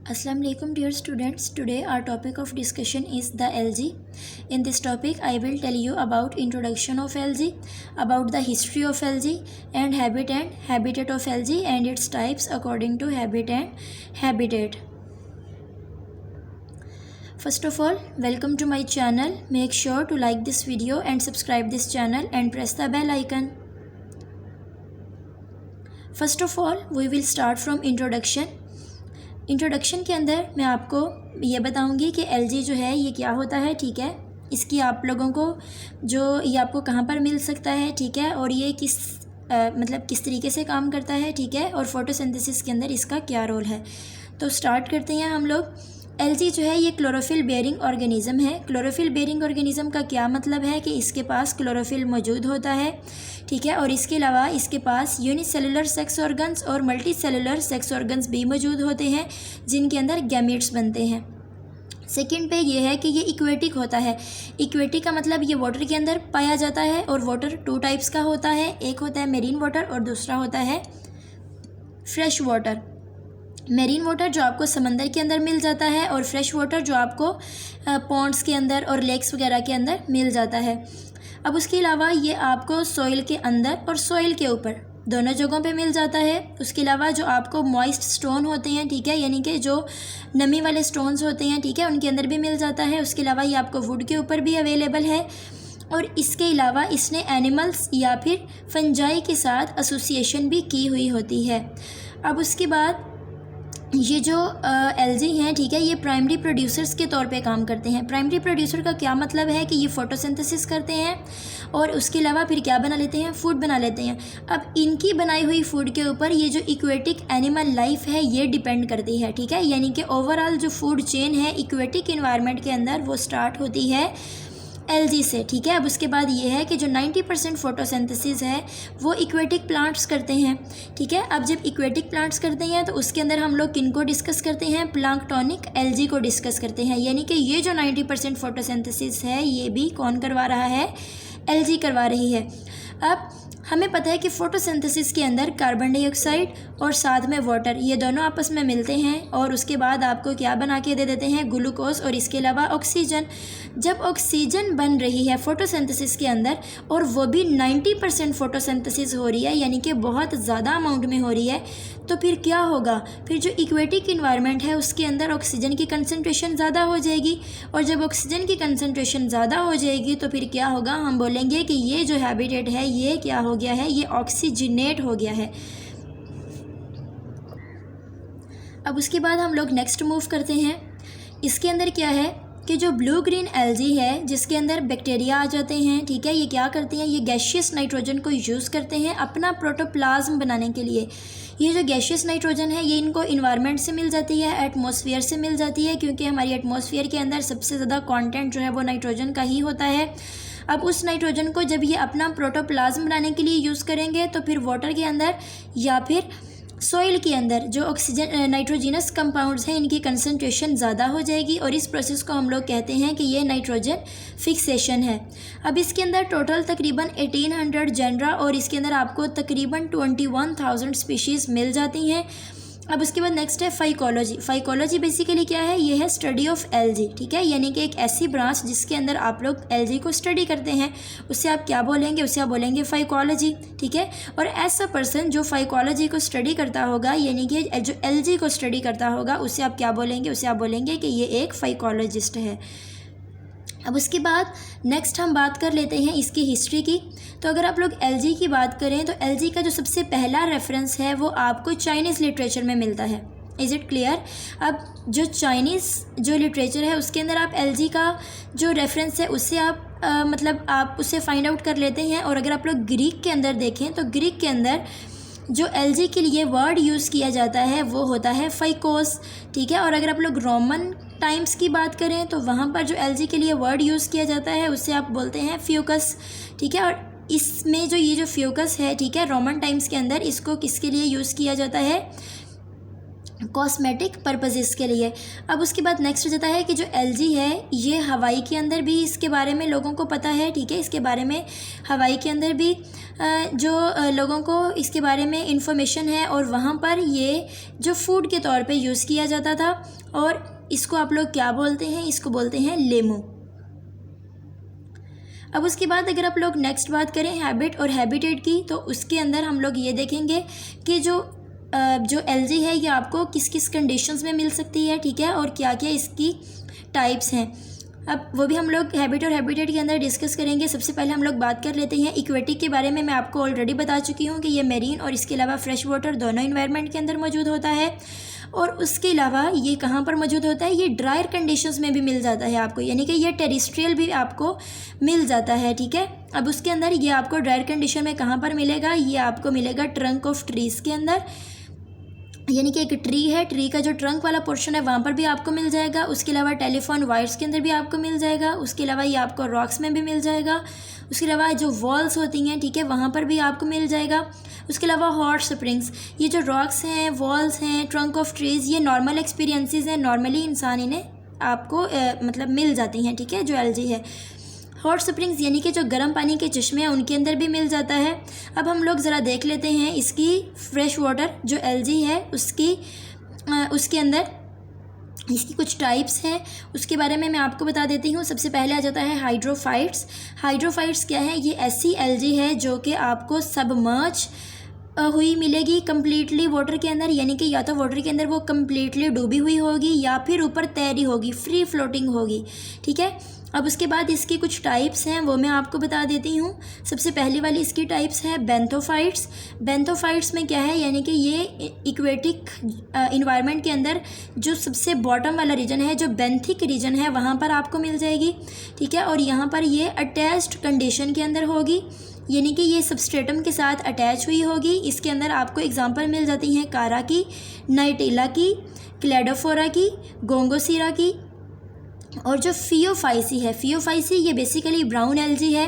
Assalamu alaikum dear students. Today our topic of discussion is the algae. In this topic I will tell you about introduction of algae, about the history of algae and habitat of algae and its types according to habit and habitat. First of all, welcome to my channel. Make sure to like this video and subscribe this channel and press the bell icon. First of all, we will start from introduction. Introduction के अंदर मैं आपको ये बताऊंगी कि LG जो है ये क्या होता है, ठीक है। इसकी आप लोगों को जो ये आपको कहाँ पर मिल सकता है, ठीक है, और ये किस तरीके से काम करता है, ठीक है, और फोटोसिंथेसिस के अंदर इसका क्या रोल है। तो स्टार्ट करते हैं हम लोग। एलजी जो है ये क्लोरोफिल बेयरिंग ऑर्गेनिज़म है। क्लोरोफिल बेयरिंग ऑर्गेनिज़म का क्या मतलब है कि इसके पास क्लोरोफिल मौजूद होता है, ठीक है, और इसके अलावा इसके पास यूनिसेलुलर सेक्स ऑर्गन्स और मल्टी सेलुलर सेक्स ऑर्गन्स भी मौजूद होते हैं जिनके अंदर गैमीट्स बनते हैं। सेकंड पे ये है कि ये इक्वेटिक होता है। इक्वेटिक का मतलब ये वाटर के अंदर पाया जाता है और वाटर टू टाइप्स का होता है, एक होता है मेरीन वाटर और दूसरा होता है फ्रेश वाटर। मेरीन वाटर जो आपको समंदर के अंदर मिल जाता है और फ्रेश वाटर जो आपको पॉन्ड्स के अंदर और लेक्स वगैरह के अंदर मिल जाता है। अब उसके अलावा ये आपको सॉइल के अंदर और सॉइल के ऊपर दोनों जगहों पे मिल जाता है। उसके अलावा जो आपको मॉइस्ट स्टोन होते हैं, ठीक है, यानी कि जो नमी वाले स्टोन्स होते हैं, ठीक है, उनके अंदर भी मिल जाता है। उसके अलावा ये आपको वुड के ऊपर भी अवेलेबल है और इसके अलावा इसने एनिमल्स या फिर फंजाई के साथ एसोसिएशन भी की हुई होती है। अब उसके बाद ये जो एल्जी हैं, ठीक है, ये प्राइमरी प्रोड्यूसर्स के तौर पे काम करते हैं। प्राइमरी प्रोड्यूसर का क्या मतलब है कि ये फोटोसिंथेसिस करते हैं और उसके अलावा फिर क्या बना लेते हैं, फूड बना लेते हैं। अब इनकी बनाई हुई फूड के ऊपर ये जो इक्वेटिक एनिमल लाइफ है ये डिपेंड करती है, ठीक है, यानी कि ओवरऑल जो फूड चेन है इक्वेटिक इन्वायरमेंट के अंदर वो स्टार्ट होती है एलजी से, ठीक है। अब उसके बाद ये है कि जो 90% फोटोसिंथेसिस है वो इक्वेटिक प्लांट्स करते हैं, ठीक है। अब जब इक्वेटिक प्लांट्स करते हैं तो उसके अंदर हम लोग किनको डिस्कस करते हैं, प्लांक्टोनिक एलजी को डिस्कस करते हैं, यानी कि ये जो 90% फोटोसिंथेसिस है ये भी कौन करवा रहा है, एलजी करवा रही है। अब हमें पता है कि फोटोसिंथेसिस के अंदर कार्बन डाइऑक्साइड और साथ में वाटर ये दोनों आपस में मिलते हैं और उसके बाद आपको क्या बना के दे देते हैं, ग्लूकोज और इसके अलावा ऑक्सीजन। जब ऑक्सीजन बन रही है फोटोसिंथेसिस के अंदर और वो भी 90% फोटोसिंथेसिस हो रही है, यानी कि बहुत ज़्यादा अमाउंट में हो रही है, तो फिर क्या होगा, फिर जो इक्वेटिक इन्वायरमेंट है उसके अंदर ऑक्सीजन की कंसनट्रेशन ज़्यादा हो जाएगी और जब ऑक्सीजन की कंसनट्रेशन ज़्यादा हो जाएगी तो फिर क्या होगा, हम बोलेंगे कि ये जो हैबिटेट है ये क्या हो गया है, ये ऑक्सीजनेट हो गया है। अब उसके बाद हम लोग नेक्स्ट मूव करते हैं। इसके अंदर क्या है कि जो ब्लू ग्रीन एल्जी है जिसके अंदर बैक्टीरिया आ जाते हैं, ठीक है, ये क्या करते हैं, ये गैशियस नाइट्रोजन को यूज़ करते हैं अपना प्रोटोप्लाज्म बनाने के लिए। ये जो गैशियस नाइट्रोजन है ये इनको इन्वायरमेंट से मिल जाती है, एटमॉस्फेयर से मिल जाती है, क्योंकि हमारी एटमॉस्फेयर के अंदर सबसे ज़्यादा कंटेंट जो है वो नाइट्रोजन का ही होता है। अब उस नाइट्रोजन को जब ये अपना प्रोटोप्लाज्म बनाने के लिए यूज़ करेंगे तो फिर वाटर के अंदर या फिर सॉइल के अंदर जो ऑक्सीजन नाइट्रोजिनस कंपाउंड्स हैं इनकी कंसनट्रेशन ज़्यादा हो जाएगी और इस प्रोसेस को हम लोग कहते हैं कि ये नाइट्रोजन फिक्सेशन है। अब इसके अंदर टोटल तकरीबन 1800 जेनरा और इसके अंदर आपको तकरीबन 21,000 स्पीशीज़ मिल जाती हैं। अब उसके बाद नेक्स्ट है फाइकोलॉजी। फाइकोलॉजी बेसिकली क्या है, ये है स्टडी ऑफ एलजी, ठीक है, यानी कि एक ऐसी ब्रांच जिसके अंदर आप लोग एलजी को स्टडी करते हैं, उससे आप क्या बोलेंगे, उससे आप बोलेंगे फाइकोलॉजी, ठीक है। और ऐसा पर्सन जो फाइकोलॉजी को स्टडी करता होगा, यानी कि जो एलजी को स्टडी करता होगा, उससे आप क्या बोलेंगे, उससे आप बोलेंगे कि ये एक फाइकोलॉजिस्ट है। अब उसके बाद नेक्स्ट हम बात कर लेते हैं इसकी हिस्ट्री की। तो अगर आप लोग एलजी की बात करें तो एलजी का जो सबसे पहला रेफरेंस है वो आपको चाइनीज़ लिटरेचर में मिलता है। Is it clear. अब जो चाइनीज़ जो लिटरेचर है उसके अंदर आप एलजी का जो रेफरेंस है उससे आप आप उससे फाइंड आउट कर लेते हैं। और अगर आप लोग ग्रीक के अंदर देखें तो ग्रीक के अंदर जो एलजी के लिए वर्ड यूज़ किया जाता है वो होता है फाइकोस, ठीक है। और अगर आप लोग रोमन टाइम्स की बात करें तो वहाँ पर जो एलजी के लिए वर्ड यूज़ किया जाता है उससे आप बोलते हैं फ्यूकस, ठीक है। और इसमें जो ये जो फ्यूकस है, ठीक है, रोमन टाइम्स के अंदर इसको किसके लिए यूज़ किया जाता है, कॉस्मेटिक पर्पसेस के लिए। अब उसके बाद नेक्स्ट हो जाता है कि जो एलजी है ये हवाई के अंदर भी इसके बारे में लोगों को पता है, ठीक है। इसके बारे में हवाई के अंदर भी जो लोगों को इसके बारे में इंफॉर्मेशन है, और वहाँ पर ये जो फूड के तौर पे यूज़ किया जाता था। और इसको आप लोग क्या बोलते हैं, इसको बोलते हैं लेमू। अब उसके बाद अगर आप लोग नेक्स्ट बात करें हैबिट और हैबिटेट की, तो उसके अंदर हम लोग ये देखेंगे कि जो एलजी है ये आपको किस किस कंडीशंस में मिल सकती है, ठीक है, और क्या क्या इसकी टाइप्स हैं। अब वो भी हम लोग हैबिट और हैबिटेट के अंदर डिस्कस करेंगे। सबसे पहले हम लोग बात कर लेते हैं एक्वेटिक के बारे में। मैं आपको ऑलरेडी बता चुकी हूँ कि ये मेरीन और इसके अलावा फ्रेश वाटर दोनों इन्वायरमेंट के अंदर मौजूद होता है। और उसके अलावा ये कहाँ पर मौजूद होता है, ये ड्रायर कंडीशंस में भी मिल जाता है आपको, यानी कि ये टेरेस्ट्रियल भी आपको मिल जाता है, ठीक है। अब उसके अंदर ये आपको ड्रायर कंडीशन में कहाँ पर मिलेगा, ये आपको मिलेगा ट्रंक ऑफ ट्रीज़ के अंदर, यानी कि एक ट्री है, ट्री का जो ट्रंक वाला पोर्शन है वहाँ पर भी आपको मिल जाएगा। उसके अलावा टेलीफोन वायर्स के अंदर भी आपको मिल जाएगा। उसके अलावा ये आपको रॉक्स में भी मिल जाएगा। उसके अलावा जो वॉल्स होती हैं, ठीक है, वहाँ पर भी आपको मिल जाएगा। उसके अलावा हॉट स्प्रिंग्स, ये जो रॉक्स हैं, वॉल्स हैं, ट्रंक ऑफ ट्रीज़, ये नॉर्मल एक्सपीरियंसेस हैं, नॉर्मली इंसान इन्हें आपको मतलब मिल जाती हैं, ठीक है, जो एलजी है। हॉट स्प्रिंग्स यानी कि जो गर्म पानी के चश्मे हैं उनके अंदर भी मिल जाता है। अब हम लोग ज़रा देख लेते हैं इसकी फ्रेश वाटर जो एलजी है उसके अंदर इसकी कुछ टाइप्स हैं, उसके बारे में मैं आपको बता देती हूँ। सबसे पहले आ जाता है हाइड्रोफाइट्स। हाइड्रोफाइट्स क्या है, ये ऐसी एलजी है जो कि आपको सबमर्ज हुई मिलेगी कम्प्लीटली वाटर के अंदर, यानी कि या तो वाटर के अंदर वो कम्प्लीटली डूबी हुई होगी या फिर ऊपर तैरी होगी, फ्री फ्लोटिंग होगी, ठीक है। अब उसके बाद इसकी कुछ टाइप्स हैं वो मैं आपको बता देती हूँ। सबसे पहली वाली इसकी टाइप्स है बेंथोफाइट्स। बेंथोफाइट्स में क्या है, यानी कि ये इक्वेटिक इन्वायरमेंट के अंदर जो सबसे बॉटम वाला रीजन है, जो बेंथिक रीजन है, वहाँ पर आपको मिल जाएगी, ठीक है। और यहाँ पर ये अटैच्ड कंडीशन के अंदर होगी, यानी कि ये सबस्ट्रेटम के साथ अटैच हुई होगी। इसके अंदर आपको एग्जांपल मिल जाती हैं कारा की, नाइटेला की, क्लेडोफोरा की, गोंगोसीरा की। और जो फियोफाइसी है, फियोफाइसी ये बेसिकली ब्राउन एलजी है,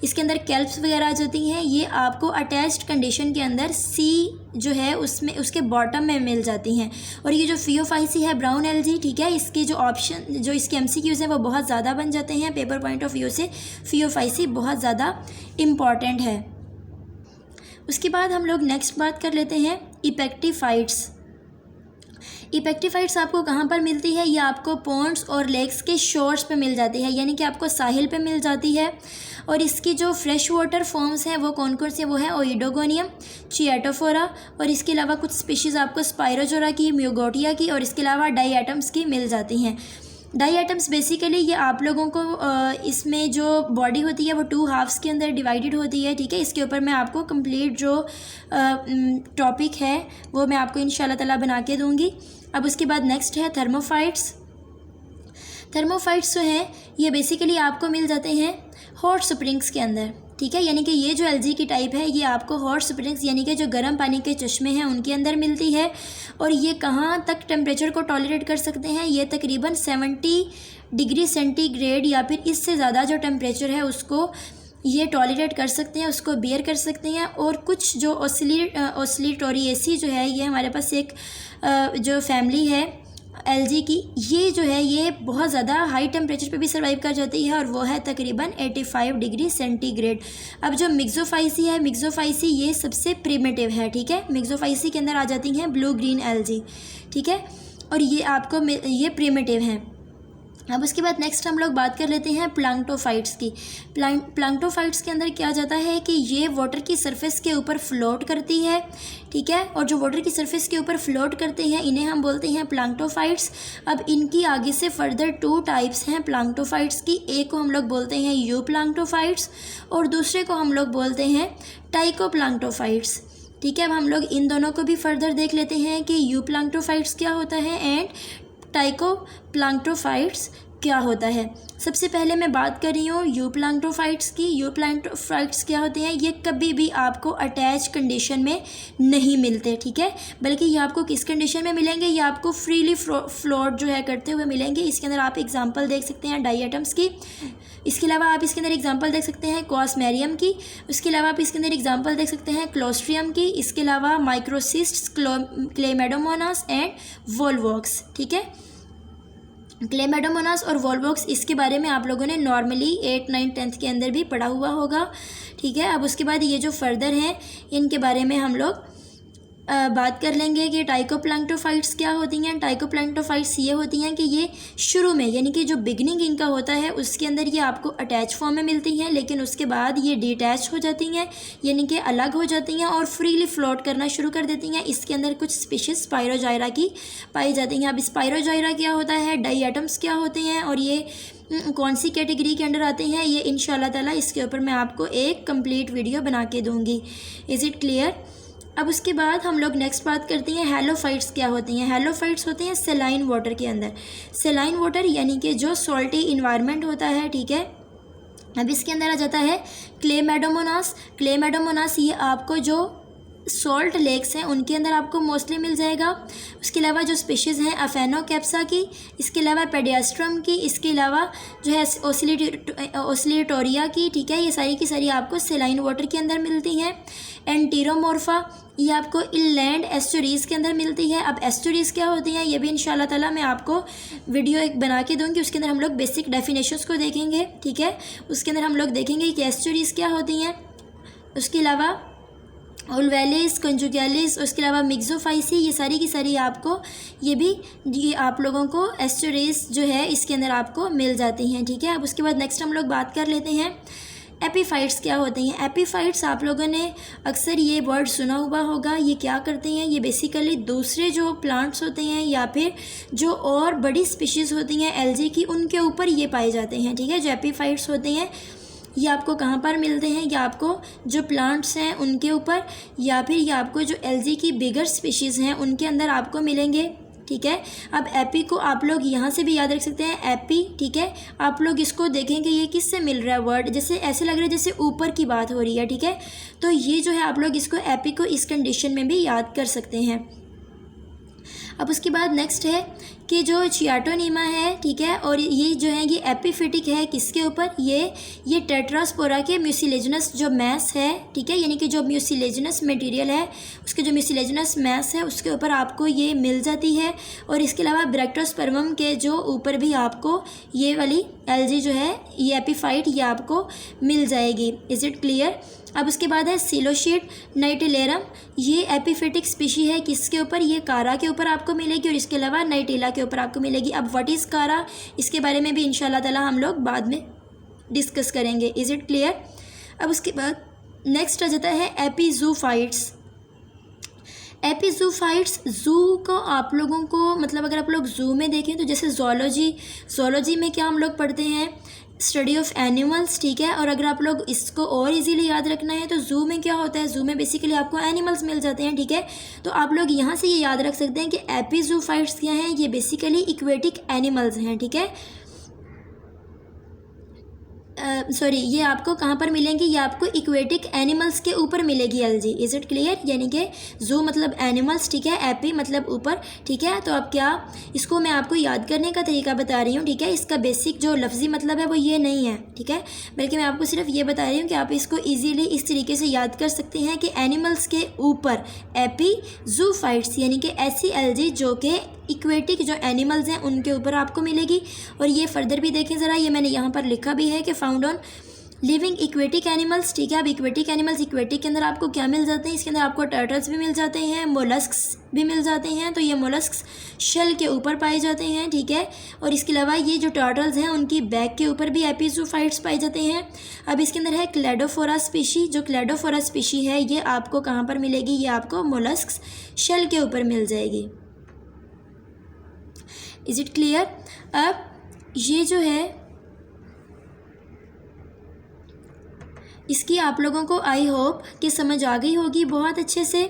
इसके अंदर कैल्प्स वगैरह आ जाती हैं। ये आपको अटैच्ड कंडीशन के अंदर सी जो है उसमें उसके बॉटम में मिल जाती हैं। और ये जो फियोफाइसी है ब्राउन एलजी, ठीक है, इसके जो ऑप्शन जो इसके एमसीक्यूज़ हैं वो बहुत ज़्यादा बन जाते हैं पेपर पॉइंट ऑफ व्यू से। फियोफाइसी बहुत ज़्यादा इम्पॉर्टेंट है। उसके बाद हम लोग नेक्स्ट बात कर लेते हैं इपेक्टिफाइट्स। इपेक्टिफाइट्स आपको कहाँ पर मिलती है, ये आपको पॉन्ड्स और लेक्स के शोर्स पे मिल जाती है, यानी कि आपको साहिल पे मिल जाती है। और इसकी जो फ्रेश वाटर फॉर्म्स हैं वो कौन कौन से, वो है ओइडोगोनियम, चिएटोफोरा, और इसके अलावा कुछ स्पीशीज़ आपको स्पाइरोजोरा की, म्यूगोटिया की, और इसके अलावा डाईएटम्स की मिल जाती हैं। डाईएटम्स बेसिकली ये आप लोगों को इसमें जो बॉडी होती है वो 2 हाफ्स के अंदर डिवाइडेड होती है, ठीक है। इसके ऊपर मैं आपको कंप्लीट जो टॉपिक है वो मैं आपको इंशाल्लाह ताला बना के दूँगी। अब उसके बाद नेक्स्ट है थर्मोफाइट्स। थर्मोफाइट्स जो हैं ये बेसिकली आपको मिल जाते हैं हॉट स्प्रिंग्स के अंदर, ठीक है, यानी कि ये जो एलजी की टाइप है ये आपको हॉट स्प्रिंग्स यानी कि जो गर्म पानी के चश्मे हैं उनके अंदर मिलती है। और ये कहाँ तक टेम्परेचर को टॉलरेट कर सकते हैं, ये तकरीबन 70 डिग्री सेंटीग्रेड या फिर इससे ज़्यादा जो टेम्परेचर है उसको ये टॉलरेट कर सकते हैं, उसको बियर कर सकते हैं। और कुछ जो ओस्लिटोरिएसी जो है ये हमारे पास एक जो फैमिली है एलजी की, ये जो है ये बहुत ज़्यादा हाई टेम्परेचर पे भी सर्वाइव कर जाती है, और वो है तकरीबन 85 डिग्री सेंटीग्रेड। अब जो मिक्सोफाइसी है, मिक्सोफाइसी ये सबसे प्रिमिटिव है, ठीक है। मिक्सोफाइसी के अंदर आ जाती हैं ब्लू ग्रीन एलजी, ठीक है, और ये आपको ये प्रिमिटिव हैं। अब उसके बाद नेक्स्ट हम लोग बात कर लेते हैं प्लांक्टोफाइट्स की। प्लांक्टोफाइट्स के अंदर क्या जाता है कि ये वाटर की सरफेस के ऊपर फ्लोट करती है, ठीक है, और जो वाटर की सरफेस के ऊपर फ्लोट करते हैं इन्हें हम बोलते हैं प्लांक्टोफाइट्स। अब इनकी आगे से फर्दर 2 टाइप्स हैं प्लांक्टोफाइट्स की, एक को हम लोग बोलते हैं यू प्लांक्टोफाइट्स और दूसरे को हम लोग बोलते हैं टाइकोप्लांक्टोफाइट्स, ठीक है। अब हम लोग इन दोनों को भी फर्दर देख लेते हैं कि यू प्लांक्टोफाइट्स क्या होता है एंड टाइकोप्लांक्टोफाइट्स क्या होता है। सबसे पहले मैं बात कर रही हूँ यूप्लैंक्टोफाइट्स की। यूप्लैंक्टोफाइट्स क्या होते हैं, ये कभी भी आपको अटैच कंडीशन में नहीं मिलते, ठीक है, बल्कि ये आपको किस कंडीशन में मिलेंगे, ये आपको फ्रीली फ्लोट जो है करते हुए मिलेंगे। इसके अंदर आप एग्जांपल देख सकते हैं डाइएटम्स की। इसके अलावा आप इसके अंदर एग्जांपल देख सकते हैं कॉस्मेरियम की। उसके अलावा आप इसके अंदर एग्जांपल देख सकते हैं क्लोस्ट्रियम की। इसके अलावा माइक्रोसिस्ट्स, क्लेमेडोमोनास एंड वोल्वॉक्स, ठीक है। क्लेमेडोमोनास और वोल्वॉक्स, इसके बारे में आप लोगों ने नॉर्मली 8, 9, 10th के अंदर भी पढ़ा हुआ होगा, ठीक है। अब उसके बाद ये जो फर्दर हैं इनके बारे में हम लोग बात कर लेंगे कि टाइकोप्लैंक्टोफाइट्स क्या होती हैं। टाइकोप्लैंक्टोफाइट्स ये होती हैं कि ये शुरू में, यानी कि जो बिगनिंग इनका होता है उसके अंदर ये आपको अटैच फॉर्म में मिलती हैं, लेकिन उसके बाद ये डिटैच हो जाती हैं, यानी कि अलग हो जाती हैं और फ्रीली फ्लोट करना शुरू कर देती हैं। इसके अंदर कुछ स्पीशीज स्पाइरोजाइरा की पाई जाती हैं। अब स्पाइरोजाइरा क्या होता है, डाइएटम्स क्या होते हैं और ये कौन सी कैटेगरी के अंडर आते हैं, ये इंशाल्लाह ताला इसके ऊपर मैं आपको एक कंप्लीट वीडियो बना के दूँगी। Is it clear. अब उसके बाद हम लोग नेक्स्ट बात करते हैं हैलोफाइट्स क्या होती हैं। हैलोफाइट्स होते हैं सेलाइन वाटर के अंदर। सेलाइन वाटर यानी कि जो सॉल्टी इन्वायरमेंट होता है, ठीक है। अब इसके अंदर आ जाता है क्लेमेडोमोनास। क्लेमेडोमोनास ये आपको जो सॉल्ट लेक्स हैं उनके अंदर आपको मोस्टली मिल जाएगा। उसके अलावा जो स्पीशीज़ हैं अफेनोकैप्सा की, इसके अलावा पेडियास्ट्रम की, इसके अलावा जो है ओसिलेटोरिया की, ठीक है। ये सारी की सारी आपको सेलाइन वाटर के अंदर मिलती हैं। एंटीरोमोर्फा ये आपको इनलैंड एस्चुरीज़ के अंदर मिलती है। अब एस्चुरीज़ क्या होती हैं ये भी इंशाल्लाह ताला मैं आपको वीडियो एक बना के दूँगी, उसके अंदर हम लोग बेसिक डेफिनेशंस को देखेंगे, ठीक है। उसके अंदर हम लोग देखेंगे कि एस्चुरीज़ क्या होती हैं। उसके अलावा ओल्वेलिस, कंजुगैलिस, उसके अलावा मिक्सोफाइसी, ये सारी की सारी आपको ये आप लोगों को एस्चुरीज जो है इसके अंदर आपको मिल जाती हैं, ठीक है। अब उसके बाद नेक्स्ट हम लोग बात कर लेते हैं एपीफाइट्स क्या होती हैं। एपीफाइट्स आप लोगों ने अक्सर ये वर्ड सुना हुआ होगा। ये क्या करते हैं, ये बेसिकली दूसरे जो प्लांट्स होते हैं या फिर जो और बड़ी स्पीशीज़ होती हैं एल्गी की, उनके ऊपर ये पाए जाते हैं, ठीक है। जो एपीफाइट्स होते हैं ये आपको कहाँ पर मिलते हैं, या आपको जो प्लांट्स हैं उनके ऊपर, या फिर ये आपको जो एल्गी की बिगर स्पीशीज़ हैं उनके अंदर आपको मिलेंगे, ठीक है। अब एपी को आप लोग यहाँ से भी याद रख सकते हैं, एपी, ठीक है। आप लोग इसको देखेंगे ये किससे मिल रहा है वर्ड, जैसे ऐसे लग रहा है जैसे ऊपर की बात हो रही है, ठीक है। तो ये जो है आप लोग इसको एपी को इस कंडीशन में भी याद कर सकते हैं। अब उसके बाद नेक्स्ट है कि जो चियाटोनीमा है, ठीक है, और ये जो है ये एपिफिटिक है किसके ऊपर, ये टेट्रास्पोरा के म्यूसिलेजिनस जो मैस है, ठीक है, यानी कि जो म्यूसिलेजिनस मटेरियल है उसके जो म्यूसिलेजिनस मैस है उसके ऊपर आपको ये मिल जाती है। और इसके अलावा ब्रैक्टोस्पर्मम के जो ऊपर भी आपको ये वाली एल्गी जो है ये एपीफाइट ये आपको मिल जाएगी। Is it clear. अब उसके बाद है सिलोशीट नाइटिलेरम, ये एपिफिटिक स्पीशी है किसके ऊपर, ये कारा के ऊपर आपको मिलेगी और इसके अलावा नाइटिला के ऊपर आपको मिलेगी। अब व्हाट इज़ कारा, इसके बारे में भी इंशाल्लाह ताला हम लोग बाद में डिस्कस करेंगे। Is it clear. अब उसके बाद नेक्स्ट आ जाता है एपीजूफाइट्स। एपीजूफाइट्स, जू को आप लोगों को मतलब अगर आप लोग जू में देखें तो जैसे जोलॉजी में क्या हम लोग पढ़ते हैं, स्टडी ऑफ एनिमल्स, ठीक है। और अगर आप लोग इसको और इजीली याद रखना है तो जू में क्या होता है, जू में बेसिकली आपको एनिमल्स मिल जाते हैं, ठीक है। तो आप लोग यहाँ से ये याद रख सकते हैं कि एपीजूफाइट्स क्या हैं, ये बेसिकली इक्वेटिक एनिमल्स हैं, ठीक है। सॉरी, ये आपको कहाँ पर मिलेंगी, ये आपको इक्वेटिक एनिमल्स के ऊपर मिलेगी एल्गी। Is it clear. यानी कि जू मतलब एनिमल्स, ठीक है, एपी मतलब ऊपर, ठीक है। तो अब क्या इसको मैं आपको याद करने का तरीका बता रही हूँ, ठीक है। इसका बेसिक जो लफ्ज़ी मतलब है वो ये नहीं है, ठीक है, बल्कि मैं आपको सिर्फ ये बता रही हूँ कि आप इसको ईजीली इस तरीके से याद कर सकते हैं कि एनिमल्स के ऊपर एपीजूफाइट्स यानी कि ऐसी एल्गी जो कि इक्वेटिक जो एनिमल्स हैं उनके ऊपर आपको मिलेगी। और ये फर्दर भी देखें ज़रा, ये मैंने यहाँ पर लिखा भी है कि found on living aquatic animals, ठीक है। अब इक्वेटिक एनिमल्स, इक्वेटिक के अंदर आपको क्या मिल जाते हैं, इसके अंदर आपको टर्टल्स भी मिल जाते हैं, मोलस्क्स भी मिल जाते हैं। तो ये मोलस्क्स शेल के ऊपर पाए जाते हैं, ठीक है। और इसके अलावा ये जो टर्टल्स हैं उनकी बैक के ऊपर भी एपीजूफाइट्स पाए जाते हैं। अब इसके अंदर है क्लेडोफोरा स्पीशी, जो क्लेडोफोरा स्पीशी है ये आपको कहाँ पर मिलेगी, ये आपको मोलस्क्स शेल के ऊपर मिल जाएगी। Is it clear. अब ये जो है इसकी आप लोगों को आई होप कि समझ आ गई होगी बहुत अच्छे से।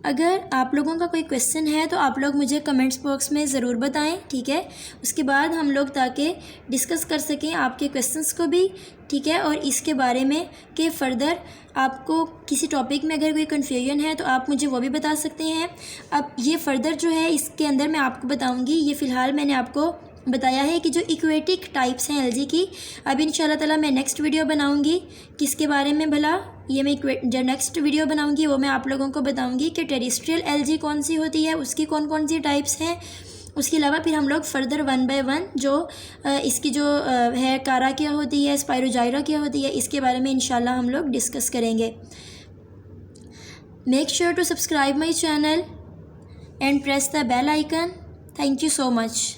अगर आप लोगों का कोई क्वेश्चन है तो आप लोग मुझे कमेंट्स बॉक्स में ज़रूर बताएं, ठीक है। उसके बाद हम लोग ताकि डिस्कस कर सकें आपके क्वेश्चंस को भी, ठीक है। और इसके बारे में कि फ़र्दर आपको किसी टॉपिक में अगर कोई कन्फ्यूजन है तो आप मुझे वो भी बता सकते हैं। अब ये फ़र्दर जो है इसके अंदर मैं आपको बताऊँगी, ये फ़िलहाल मैंने आपको बताया है कि जो इक्वेटिक टाइप्स हैं एलजी की। अब इंशाल्लाह ताला मैं नेक्स्ट वीडियो बनाऊंगी किसके बारे में भला, ये मैं जो नेक्स्ट वीडियो बनाऊंगी वो मैं आप लोगों को बताऊंगी कि टेरेस्ट्रियल एलजी कौन सी होती है, उसकी कौन कौन सी टाइप्स हैं। उसके अलावा फिर हम लोग फ़र्दर 1 बाय 1 जो इसकी जो है कारा क्या होती है, स्पायरोजाइरा क्या होती है, इसके बारे में इंशाल्लाह हम लोग डिस्कस करेंगे। Make sure to subscribe my channel and press the bell icon. Thank you so much.